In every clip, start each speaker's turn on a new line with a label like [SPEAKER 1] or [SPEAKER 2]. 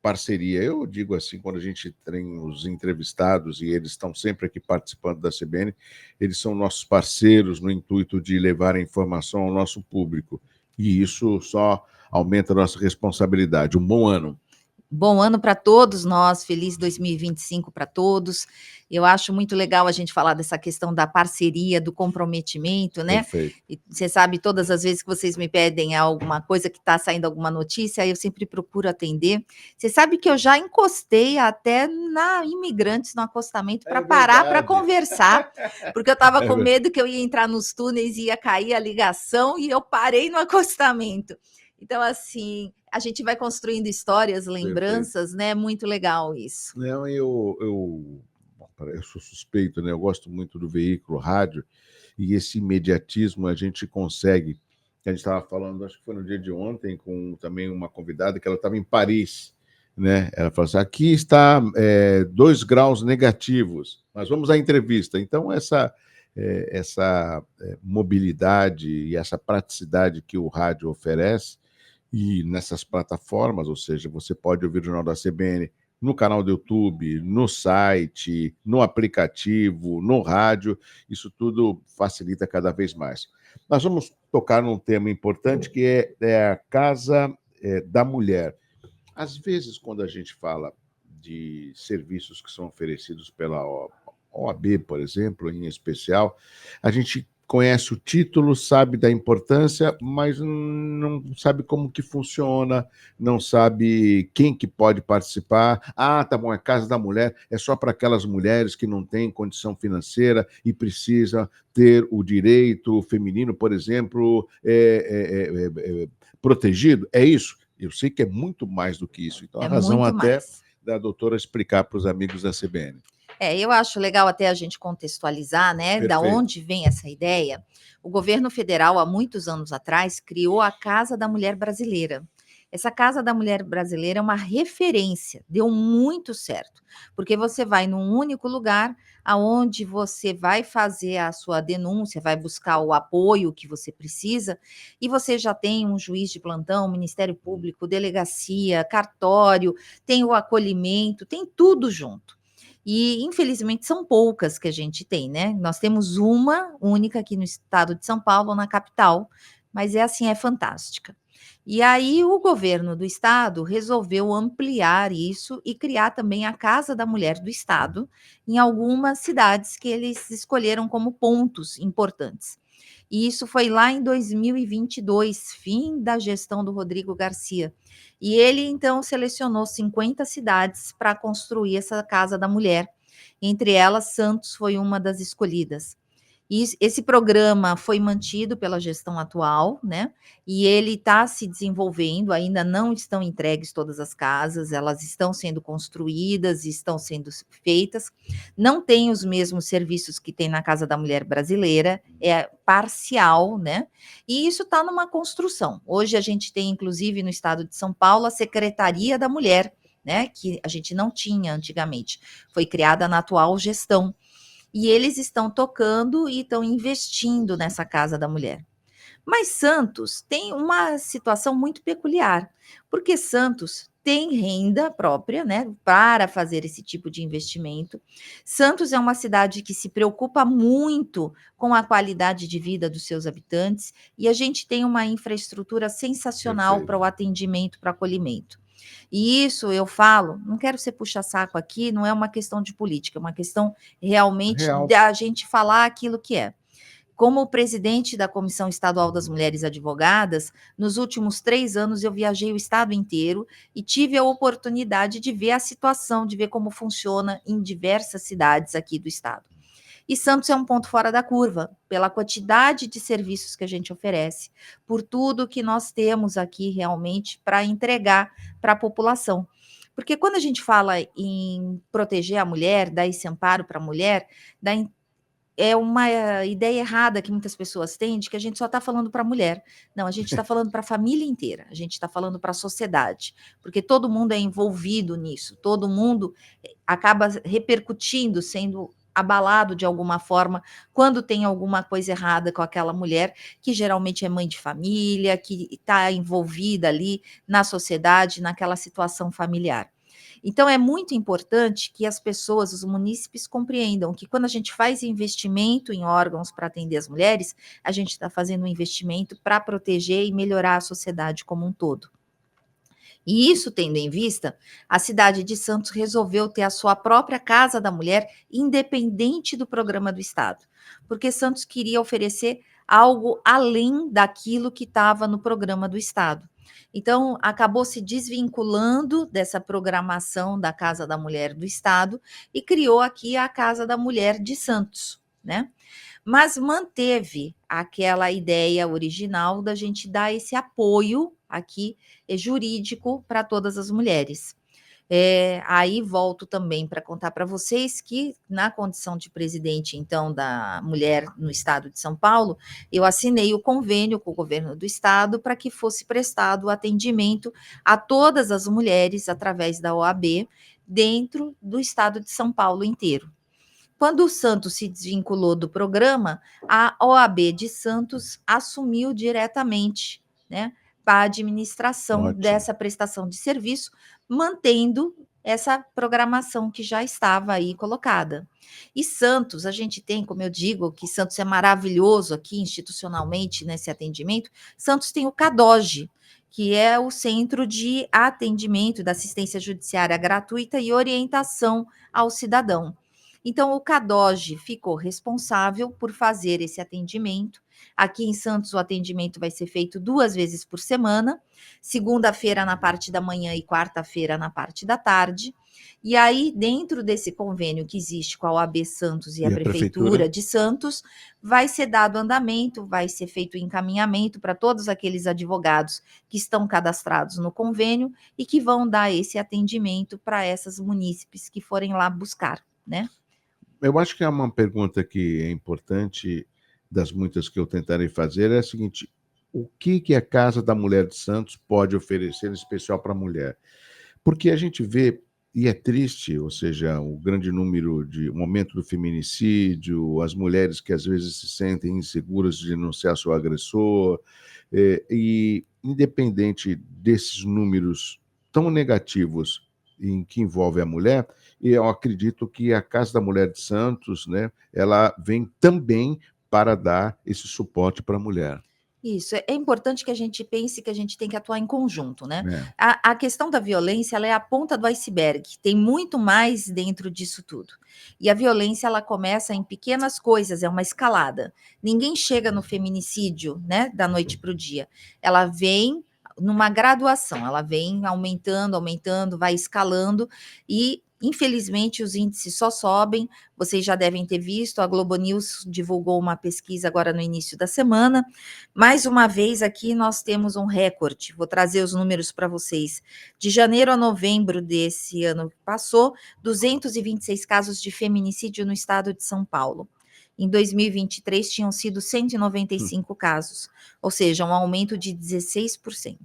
[SPEAKER 1] parceria. Eu digo assim, quando a gente tem os entrevistados e eles estão sempre aqui participando da CBN, eles são nossos parceiros no intuito de levar a informação ao nosso público. E isso só aumenta a nossa responsabilidade. Um bom ano.
[SPEAKER 2] Bom ano para todos nós, feliz 2025 para todos. Eu acho muito legal a gente falar dessa questão da parceria, do comprometimento, né?
[SPEAKER 1] Perfeito.
[SPEAKER 2] E você sabe, todas as vezes que vocês me pedem alguma coisa, que está saindo alguma notícia, eu sempre procuro atender. Você sabe que eu já encostei até na Imigrantes, no acostamento, para parar para conversar, porque eu estava com medo que eu ia entrar nos túneis e ia cair a ligação, e eu parei no acostamento. Então, assim, a gente vai construindo histórias, lembranças, né? Muito legal isso.
[SPEAKER 1] Não, eu sou suspeito, né? Eu gosto muito do veículo rádio e esse imediatismo a gente consegue. A gente estava falando, acho que foi no dia de ontem, com também uma convidada que ela estava em Paris, né? Ela falou assim: aqui está 2 graus negativos, mas vamos à entrevista. Então, essa mobilidade e essa praticidade que o rádio oferece, e nessas plataformas, ou seja, você pode ouvir o Jornal da CBN no canal do YouTube, no site, no aplicativo, no rádio, isso tudo facilita cada vez mais. Nós vamos tocar num tema importante que é a Casa da Mulher. Às vezes, quando a gente fala de serviços que são oferecidos pela OAB, por exemplo, em especial, a gente conhece o título, sabe da importância, mas não sabe como que funciona, não sabe quem que pode participar. Ah, tá bom, é Casa da Mulher, é só para aquelas mulheres que não têm condição financeira e precisam ter o direito feminino, por exemplo, protegido. É isso? Eu sei que é muito mais do que isso. Então, a razão até da doutora explicar para os amigos da CBN.
[SPEAKER 2] Eu acho legal até a gente contextualizar, né,
[SPEAKER 1] Perfeito.
[SPEAKER 2] Da onde vem essa ideia. O governo federal, há muitos anos atrás, criou a Casa da Mulher Brasileira. Essa Casa da Mulher Brasileira é uma referência, deu muito certo, porque você vai num único lugar, aonde você vai fazer a sua denúncia, vai buscar o apoio que você precisa, e você já tem um juiz de plantão, Ministério Público, delegacia, cartório, tem o acolhimento, tem tudo junto. E, infelizmente, são poucas que a gente tem, né? Nós temos uma única aqui no estado de São Paulo, na capital, mas é fantástica. E aí o governo do estado resolveu ampliar isso e criar também a Casa da Mulher do Estado em algumas cidades que eles escolheram como pontos importantes. E isso foi lá em 2022, fim da gestão do Rodrigo Garcia. E ele, então, selecionou 50 cidades para construir essa Casa da Mulher. Entre elas, Santos foi uma das escolhidas. E esse programa foi mantido pela gestão atual, né? E ele está se desenvolvendo, ainda não estão entregues todas as casas, elas estão sendo construídas, estão sendo feitas. Não tem os mesmos serviços que tem na Casa da Mulher Brasileira, é parcial, né? E isso está numa construção. Hoje a gente tem, inclusive, no estado de São Paulo, a Secretaria da Mulher, né? Que a gente não tinha antigamente. Foi criada na atual gestão. E eles estão tocando e estão investindo nessa Casa da Mulher. Mas Santos tem uma situação muito peculiar, porque Santos tem renda própria, né, para fazer esse tipo de investimento. Santos é uma cidade que se preocupa muito com a qualidade de vida dos seus habitantes e a gente tem uma infraestrutura sensacional para o atendimento, para o acolhimento. E isso eu falo, não quero ser puxa-saco aqui, não é uma questão de política, é uma questão realmente da gente falar aquilo que é. Como presidente da Comissão Estadual das Mulheres Advogadas, nos últimos 3 anos eu viajei o estado inteiro e tive a oportunidade de ver a situação, de ver como funciona em diversas cidades aqui do estado. E Santos é um ponto fora da curva, pela quantidade de serviços que a gente oferece, por tudo que nós temos aqui realmente para entregar para a população. Porque quando a gente fala em proteger a mulher, dar esse amparo para a mulher, é uma ideia errada que muitas pessoas têm de que a gente só está falando para a mulher. Não, a gente está falando para a família inteira, a gente está falando para a sociedade, porque todo mundo é envolvido nisso, todo mundo acaba repercutindo, sendo abalado de alguma forma quando tem alguma coisa errada com aquela mulher, que geralmente é mãe de família, que está envolvida ali na sociedade, naquela situação familiar. Então, é muito importante que as pessoas, os munícipes, compreendam que quando a gente faz investimento em órgãos para atender as mulheres, a gente está fazendo um investimento para proteger e melhorar a sociedade como um todo. E isso tendo em vista, a cidade de Santos resolveu ter a sua própria Casa da Mulher, independente do programa do Estado, porque Santos queria oferecer algo além daquilo que estava no programa do Estado. Então, acabou se desvinculando dessa programação da Casa da Mulher do Estado e criou aqui a Casa da Mulher de Santos, né? Mas manteve aquela ideia original da gente dar esse apoio aqui jurídico para todas as mulheres. Aí volto também para contar para vocês que, na condição de presidente, então, da mulher no estado de São Paulo, eu assinei o convênio com o governo do estado para que fosse prestado atendimento a todas as mulheres através da OAB dentro do estado de São Paulo inteiro. Quando o Santos se desvinculou do programa, a OAB de Santos assumiu diretamente, né, a administração
[SPEAKER 1] Ótimo.
[SPEAKER 2] dessa prestação de serviço, mantendo essa programação que já estava aí colocada. E Santos, a gente tem, como eu digo, que Santos é maravilhoso aqui institucionalmente nesse atendimento, Santos tem o CADOG, que é o Centro de Atendimento da Assistência Judiciária Gratuita e Orientação ao Cidadão. Então, o CADOG ficou responsável por fazer esse atendimento. Aqui em Santos, o atendimento vai ser feito 2 vezes por semana, segunda-feira na parte da manhã e quarta-feira na parte da tarde. E aí, dentro desse convênio que existe com a OAB Santos e a Prefeitura de Santos, vai ser dado andamento, vai ser feito encaminhamento para todos aqueles advogados que estão cadastrados no convênio e que vão dar esse atendimento para essas munícipes que forem lá buscar, né?
[SPEAKER 1] Eu acho que é uma pergunta que é importante, das muitas que eu tentarei fazer, é a seguinte: o que a Casa da Mulher de Santos pode oferecer, em especial para a mulher? Porque a gente vê, e é triste, ou seja, o grande número de o aumento do feminicídio, as mulheres que às vezes se sentem inseguras de denunciar seu agressor, e independente desses números tão negativos em que envolve a mulher, e eu acredito que a Casa da Mulher de Santos, né, ela vem também para dar esse suporte para a mulher.
[SPEAKER 2] Isso, é importante que a gente pense que a gente tem que atuar em conjunto, né.
[SPEAKER 1] É.
[SPEAKER 2] A questão da violência, ela é a ponta do iceberg, tem muito mais dentro disso tudo. E a violência, ela começa em pequenas coisas, é uma escalada. Ninguém chega no feminicídio, né, da noite para o dia. Ela vem numa graduação, ela vem aumentando, aumentando, vai escalando e, infelizmente, os índices só sobem. Vocês já devem ter visto, a Globo News divulgou uma pesquisa agora no início da semana. Mais uma vez aqui nós temos um recorde, vou trazer os números para vocês. De janeiro a novembro desse ano que passou, 226 casos de feminicídio no estado de São Paulo. Em 2023 tinham sido 195 casos, ou seja, um aumento de 16%.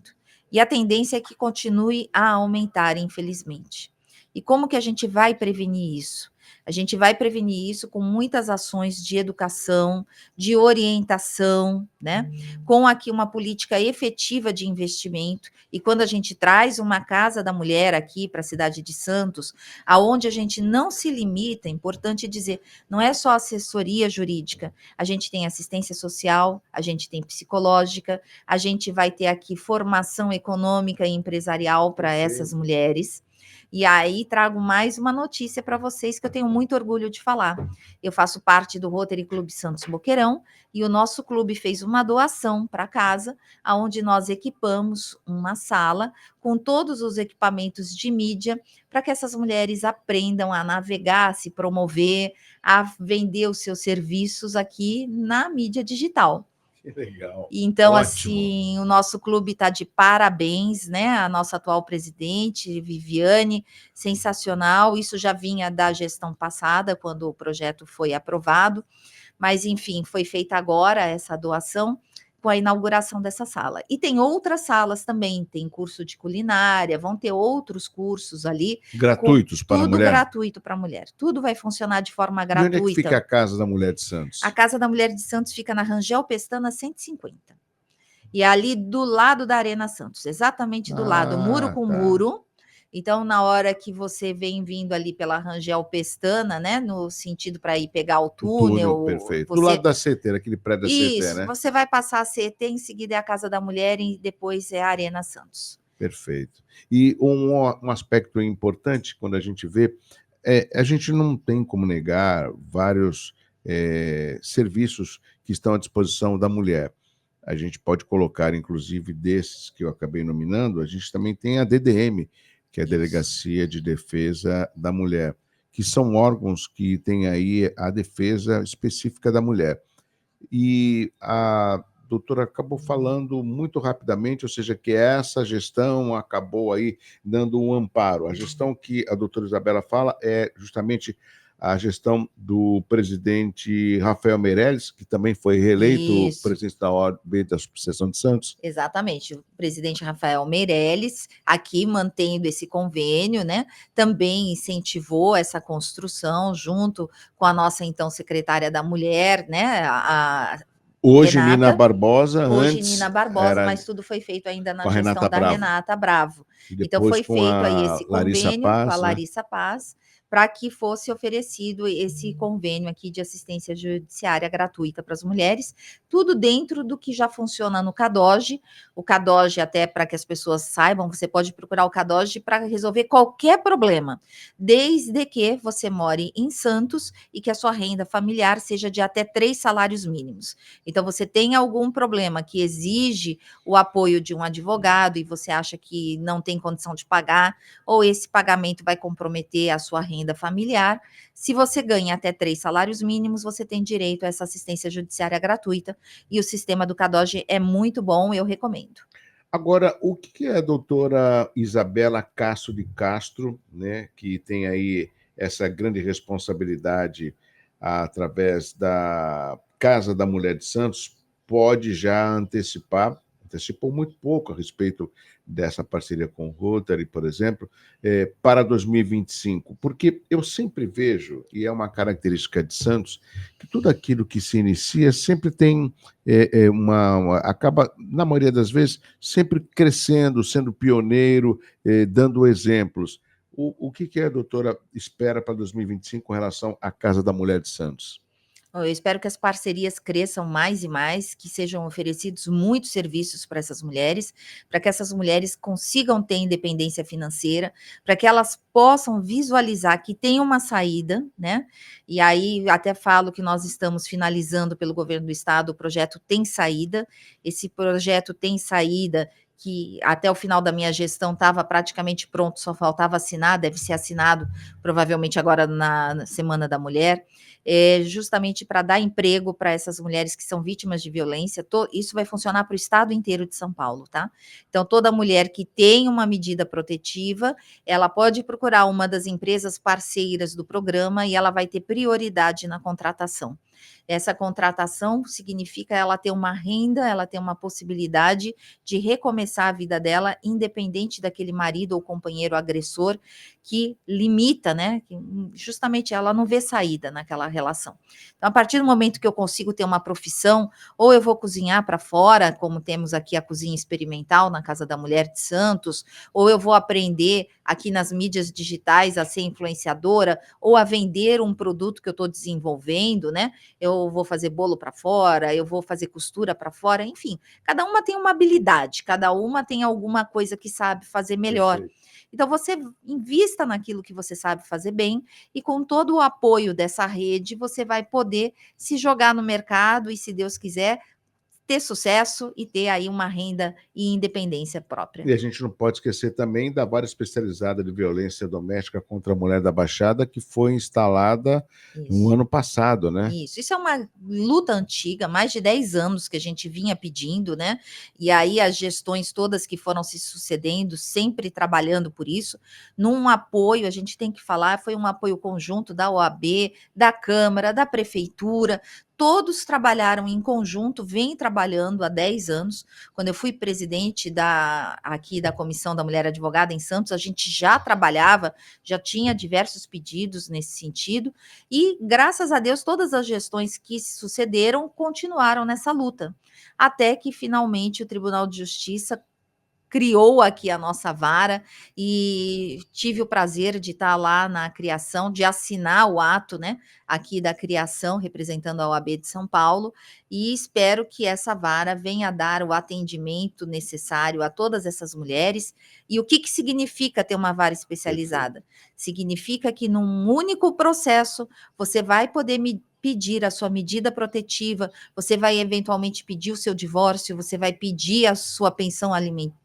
[SPEAKER 2] E a tendência é que continue a aumentar, infelizmente. E como que a gente vai prevenir isso? A gente vai prevenir isso com muitas ações de educação, de orientação, né? Com aqui uma política efetiva de investimento. E quando a gente traz uma Casa da Mulher aqui para a cidade de Santos, aonde a gente não se limita, é importante dizer, não é só assessoria jurídica, a gente tem assistência social, a gente tem psicológica, a gente vai ter aqui formação econômica e empresarial para essas mulheres. E aí trago mais uma notícia para vocês que eu tenho muito orgulho de falar. Eu faço parte do Rotary Clube Santos Boqueirão e o nosso clube fez uma doação para casa, aonde nós equipamos uma sala com todos os equipamentos de mídia para que essas mulheres aprendam a navegar, a se promover, a vender os seus serviços aqui na mídia digital.
[SPEAKER 1] Que legal.
[SPEAKER 2] Então,
[SPEAKER 1] Ótimo.
[SPEAKER 2] assim, o nosso clube está de parabéns, né? A nossa atual presidente, Viviane, sensacional. Isso já vinha da gestão passada, quando o projeto foi aprovado, mas enfim, foi feita agora essa doação com a inauguração dessa sala. E tem outras salas também, tem curso de culinária, vão ter outros cursos ali,
[SPEAKER 1] Gratuitos para a
[SPEAKER 2] tudo
[SPEAKER 1] mulher?
[SPEAKER 2] gratuito para a mulher. Tudo vai funcionar de forma
[SPEAKER 1] E onde é que fica
[SPEAKER 2] gratuita.
[SPEAKER 1] a Casa da Mulher de Santos?
[SPEAKER 2] A Casa da Mulher de Santos fica na Rangel Pestana 150. E é ali do lado da Arena Santos, exatamente do lado, muro com
[SPEAKER 1] Tá.
[SPEAKER 2] muro. Então, na hora que você vem vindo ali pela Rangel Pestana, né, no sentido para ir pegar o
[SPEAKER 1] O túnel,
[SPEAKER 2] túnel,
[SPEAKER 1] perfeito. Do
[SPEAKER 2] você
[SPEAKER 1] lado da CT, aquele prédio da CT,
[SPEAKER 2] isso,
[SPEAKER 1] né?
[SPEAKER 2] você vai passar a CT, em seguida é a Casa da Mulher e depois é a Arena Santos.
[SPEAKER 1] Perfeito. E um aspecto importante quando a gente vê, a gente não tem como negar vários serviços que estão à disposição da mulher. A gente pode colocar, inclusive, desses que eu acabei nominando, a gente também tem a DDM, que é a
[SPEAKER 2] Isso.
[SPEAKER 1] Delegacia de Defesa da Mulher, que são órgãos que têm aí a defesa específica da mulher. E a doutora acabou falando muito rapidamente, ou seja, que essa gestão acabou aí dando um amparo. A gestão que a doutora Isabela fala é justamente a gestão do presidente Rafael Meirelles, que também foi reeleito
[SPEAKER 2] Isso.
[SPEAKER 1] presidente da OAB da Subseção de Santos.
[SPEAKER 2] Exatamente, o presidente Rafael Meirelles, aqui mantendo esse convênio, né, também incentivou essa construção junto com a nossa então secretária da Mulher, né, a
[SPEAKER 1] Hoje
[SPEAKER 2] Renata,
[SPEAKER 1] Nina Barbosa,
[SPEAKER 2] hoje
[SPEAKER 1] antes
[SPEAKER 2] Nina Barbosa,
[SPEAKER 1] era
[SPEAKER 2] mas tudo foi feito ainda na
[SPEAKER 1] com a
[SPEAKER 2] gestão
[SPEAKER 1] Renata
[SPEAKER 2] da
[SPEAKER 1] Bravo.
[SPEAKER 2] Renata Bravo.
[SPEAKER 1] E
[SPEAKER 2] Então
[SPEAKER 1] depois
[SPEAKER 2] foi
[SPEAKER 1] com
[SPEAKER 2] feito aí
[SPEAKER 1] a
[SPEAKER 2] esse
[SPEAKER 1] Larissa
[SPEAKER 2] convênio com a
[SPEAKER 1] Paz, né?
[SPEAKER 2] Larissa Paz, para que fosse oferecido esse convênio aqui de assistência judiciária gratuita para as mulheres, tudo dentro do que já funciona no CADOG. O CADOG, até para que as pessoas saibam, você pode procurar o CADOG para resolver qualquer problema, desde que você more em Santos e que a sua renda familiar seja de até 3 salários mínimos. Então, você tem algum problema que exige o apoio de um advogado e você acha que não tem condição de pagar, ou esse pagamento vai comprometer a sua renda familiar. Se você ganha até 3 salários mínimos, você tem direito a essa assistência judiciária gratuita e o sistema do CADOG é muito bom, eu recomendo.
[SPEAKER 1] Agora, o que a doutora Isabela Castro de Castro, né, que tem aí essa grande responsabilidade através da Casa da Mulher de Santos, pode já antecipar, antecipou muito pouco a respeito dessa parceria com o Rotary, por exemplo, para 2025? Porque eu sempre vejo, e é uma característica de Santos, que tudo aquilo que se inicia sempre tem acaba, na maioria das vezes, sempre crescendo, sendo pioneiro, dando exemplos. O que a doutora espera para 2025 com relação à Casa da Mulher de Santos?
[SPEAKER 2] Eu espero que as parcerias cresçam mais e mais, que sejam oferecidos muitos serviços para essas mulheres, para que essas mulheres consigam ter independência financeira, para que elas possam visualizar que tem uma saída, né? E aí até falo que nós estamos finalizando pelo governo do estado, o projeto tem saída, esse projeto tem saída que até o final da minha gestão estava praticamente pronto, só faltava assinar, deve ser assinado provavelmente agora na Semana da Mulher, justamente para dar emprego para essas mulheres que são vítimas de violência. Isso vai funcionar para o estado inteiro de São Paulo, tá? Então, toda mulher que tem uma medida protetiva, ela pode procurar uma das empresas parceiras do programa e ela vai ter prioridade na contratação. Essa contratação significa ela ter uma renda, ela ter uma possibilidade de recomeçar a vida dela, independente daquele marido ou companheiro agressor que limita, né? Que justamente ela não vê saída naquela relação. Então, a partir do momento que eu consigo ter uma profissão, ou eu vou cozinhar para fora, como temos aqui a cozinha experimental na Casa da Mulher de Santos, ou eu vou aprender aqui nas mídias digitais a ser influenciadora, ou a vender um produto que eu estou desenvolvendo, né? Eu vou fazer bolo para fora, eu vou fazer costura para fora, enfim, cada uma tem uma habilidade, cada uma tem alguma coisa que sabe fazer melhor.
[SPEAKER 1] Perfeito.
[SPEAKER 2] Então, você invista naquilo que você sabe fazer bem e com todo o apoio dessa rede, você vai poder se jogar no mercado e, se Deus quiser, ter sucesso e ter aí uma renda e independência própria.
[SPEAKER 1] E a gente não pode esquecer também da Vara Especializada de Violência Doméstica contra a Mulher da Baixada, que foi instalada no ano passado, né?
[SPEAKER 2] Isso é uma luta antiga, mais de 10 anos que a gente vinha pedindo, né? E aí as gestões todas que foram se sucedendo, sempre trabalhando por isso, num apoio, a gente tem que falar, foi um apoio conjunto da OAB, da Câmara, da Prefeitura, todos trabalharam em conjunto, vêm trabalhando há 10 anos. Quando eu fui presidente aqui da Comissão da Mulher Advogada em Santos, a gente já trabalhava, já tinha diversos pedidos nesse sentido, e graças a Deus todas as gestões que se sucederam continuaram nessa luta, até que finalmente o Tribunal de Justiça criou aqui a nossa vara, e tive o prazer de estar lá na criação, de assinar o ato, né, aqui da criação, representando a OAB de São Paulo, e espero que essa vara venha dar o atendimento necessário a todas essas mulheres. E o que significa ter uma vara especializada? Significa que num único processo você vai poder pedir a sua medida protetiva, você vai eventualmente pedir o seu divórcio, você vai pedir a sua pensão alimentar,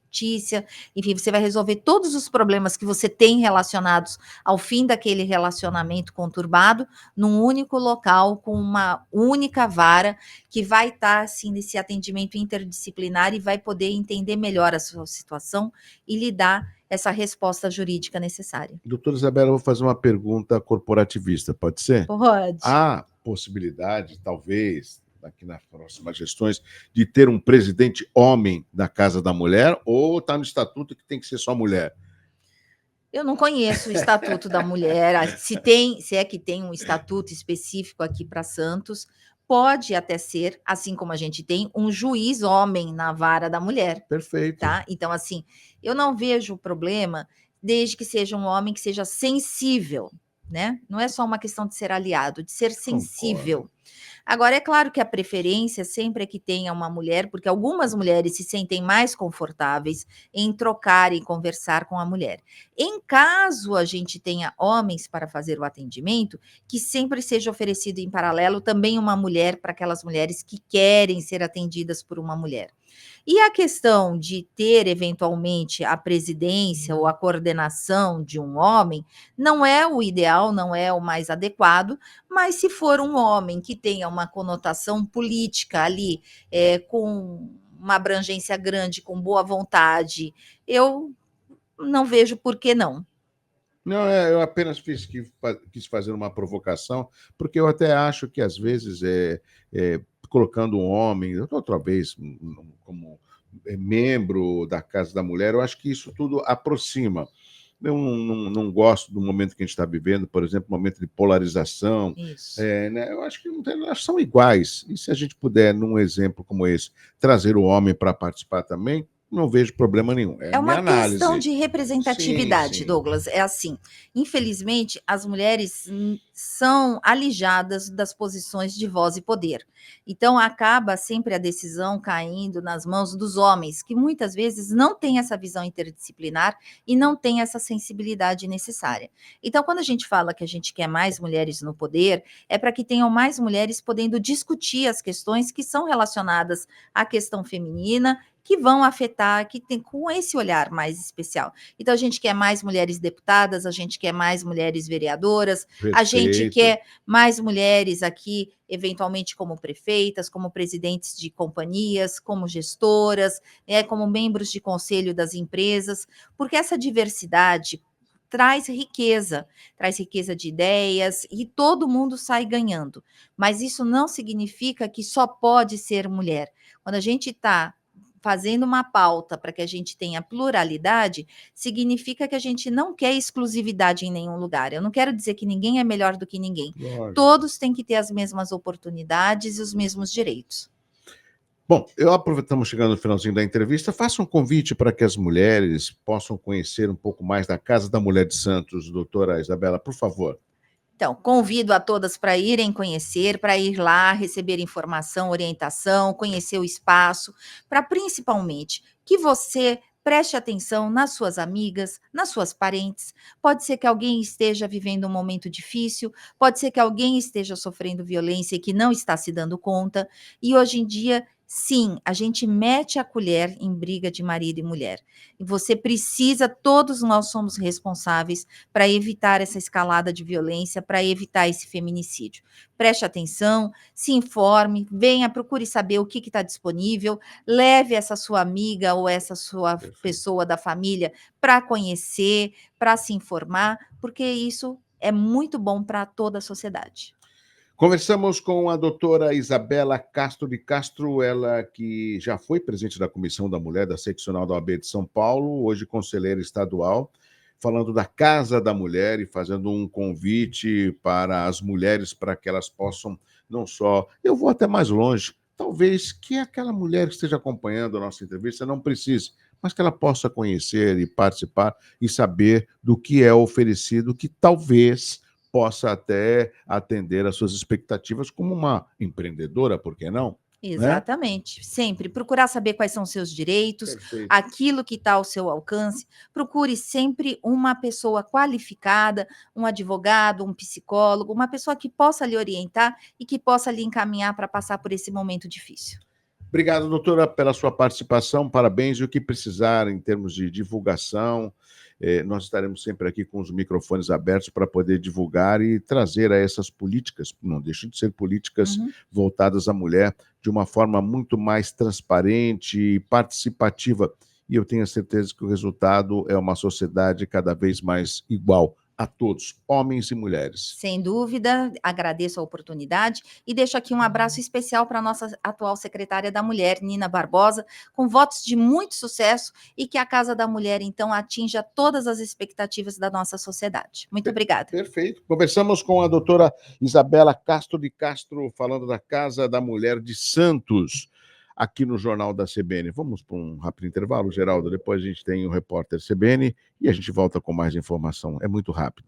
[SPEAKER 2] enfim, você vai resolver todos os problemas que você tem relacionados ao fim daquele relacionamento conturbado num único local, com uma única vara que vai estar assim nesse atendimento interdisciplinar e vai poder entender melhor a sua situação e lhe dar essa resposta jurídica necessária.
[SPEAKER 1] Doutora Isabela, eu vou fazer uma pergunta corporativista, pode ser?
[SPEAKER 2] Pode.
[SPEAKER 1] Há possibilidade, talvez, aqui nas próximas gestões, de ter um presidente homem da Casa da Mulher, ou está no estatuto que tem que ser só mulher?
[SPEAKER 2] Eu não conheço o Estatuto da Mulher, se é que tem um estatuto específico aqui para Santos, pode até ser, assim como a gente tem um juiz homem na vara da mulher,
[SPEAKER 1] Perfeito.
[SPEAKER 2] tá? Então, assim, eu não vejo problema, desde que seja um homem que seja sensível, né? Não é só uma questão de ser aliado, de ser sensível.
[SPEAKER 1] Concordo.
[SPEAKER 2] Agora, é claro que a preferência sempre é que tenha uma mulher, porque algumas mulheres se sentem mais confortáveis em trocar e conversar com a mulher. Em caso a gente tenha homens para fazer o atendimento, que sempre seja oferecido em paralelo também uma mulher para aquelas mulheres que querem ser atendidas por uma mulher. E a questão de ter, eventualmente, a presidência ou a coordenação de um homem, não é o ideal, não é o mais adequado, mas se for um homem que tenha uma conotação política ali, com uma abrangência grande, com boa vontade, eu não vejo por que não.
[SPEAKER 1] Não, eu apenas quis fazer uma provocação, porque eu até acho que, às vezes, colocando um homem, outra vez, como membro da Casa da Mulher, eu acho que isso tudo aproxima. Eu não gosto do momento que a gente está vivendo, por exemplo, momento de polarização.
[SPEAKER 2] Isso.
[SPEAKER 1] Né? Eu acho que não tem, elas são iguais. E se a gente puder, num exemplo como esse, trazer o homem para participar também, não vejo problema nenhum. É
[SPEAKER 2] É
[SPEAKER 1] a minha
[SPEAKER 2] uma questão
[SPEAKER 1] análise.
[SPEAKER 2] de representatividade,
[SPEAKER 1] Sim.
[SPEAKER 2] Douglas. É assim, infelizmente, as mulheres são alijadas das posições de voz e poder. Então, acaba sempre a decisão caindo nas mãos dos homens, que muitas vezes não têm essa visão interdisciplinar e não têm essa sensibilidade necessária. Então, quando a gente fala que a gente quer mais mulheres no poder, é para que tenham mais mulheres podendo discutir as questões que são relacionadas à questão feminina, que vão afetar, que tem com esse olhar mais especial. Então, a gente quer mais mulheres deputadas, a gente quer mais mulheres vereadoras, a gente
[SPEAKER 1] Perfeito.
[SPEAKER 2] quer mais mulheres aqui, eventualmente como prefeitas, como presidentes de companhias, como gestoras, como membros de conselho das empresas, porque essa diversidade traz riqueza de ideias e todo mundo sai ganhando. Mas isso não significa que só pode ser mulher. Quando a gente está fazendo uma pauta para que a gente tenha pluralidade, significa que a gente não quer exclusividade em nenhum lugar. Eu não quero dizer que ninguém é melhor do que ninguém.
[SPEAKER 1] Lógico.
[SPEAKER 2] Todos têm que ter as mesmas oportunidades e os mesmos direitos.
[SPEAKER 1] Bom, aproveitamos chegando no finalzinho da entrevista, faça um convite para que as mulheres possam conhecer um pouco mais da Casa da Mulher de Santos, doutora Isabela, por favor.
[SPEAKER 2] Então, convido a todas para irem conhecer, para ir lá, receber informação, orientação, conhecer o espaço, para principalmente que você preste atenção nas suas amigas, nas suas parentes. Pode ser que alguém esteja vivendo um momento difícil, pode ser que alguém esteja sofrendo violência e que não está se dando conta. E hoje em dia, sim, a gente mete a colher em briga de marido e mulher. E você precisa, todos nós somos responsáveis para evitar essa escalada de violência, para evitar esse feminicídio. Preste atenção, se informe, venha, procure saber o que está disponível, leve essa sua amiga ou essa sua pessoa da família para conhecer, para se informar, porque isso é muito bom para toda a sociedade.
[SPEAKER 1] Conversamos com a doutora Isabela Castro de Castro, ela que já foi presidente da Comissão da Mulher da Seccional da OAB de São Paulo, hoje conselheira estadual, falando da Casa da Mulher e fazendo um convite para as mulheres para que elas possam, não só, eu vou até mais longe, talvez que aquela mulher que esteja acompanhando a nossa entrevista não precise, mas que ela possa conhecer e participar e saber do que é oferecido, que talvez possa até atender às suas expectativas como uma empreendedora, por que não? Né?
[SPEAKER 2] Exatamente. Sempre procurar saber quais são os seus direitos,
[SPEAKER 1] Perfeito.
[SPEAKER 2] aquilo que está ao seu alcance. Procure sempre uma pessoa qualificada, um advogado, um psicólogo, uma pessoa que possa lhe orientar e que possa lhe encaminhar para passar por esse momento difícil.
[SPEAKER 1] Obrigado, doutora, pela sua participação. Parabéns. E o que precisar em termos de divulgação, nós estaremos sempre aqui com os microfones abertos para poder divulgar e trazer a essas políticas, não deixam de ser políticas voltadas à mulher, de uma forma muito mais transparente e participativa. E eu tenho a certeza que o resultado é uma sociedade cada vez mais igual a todos, homens e mulheres.
[SPEAKER 2] Sem dúvida, agradeço a oportunidade e deixo aqui um abraço especial para a nossa atual secretária da Mulher, Nina Barbosa, com votos de muito sucesso e que a Casa da Mulher, então, atinja todas as expectativas da nossa sociedade. Muito obrigada.
[SPEAKER 1] Perfeito. Conversamos com a doutora Isabela Castro de Castro, falando da Casa da Mulher de Santos, aqui no Jornal da CBN. Vamos para um rápido intervalo, Geraldo? Depois a gente tem o repórter CBN e a gente volta com mais informação. É muito rápido.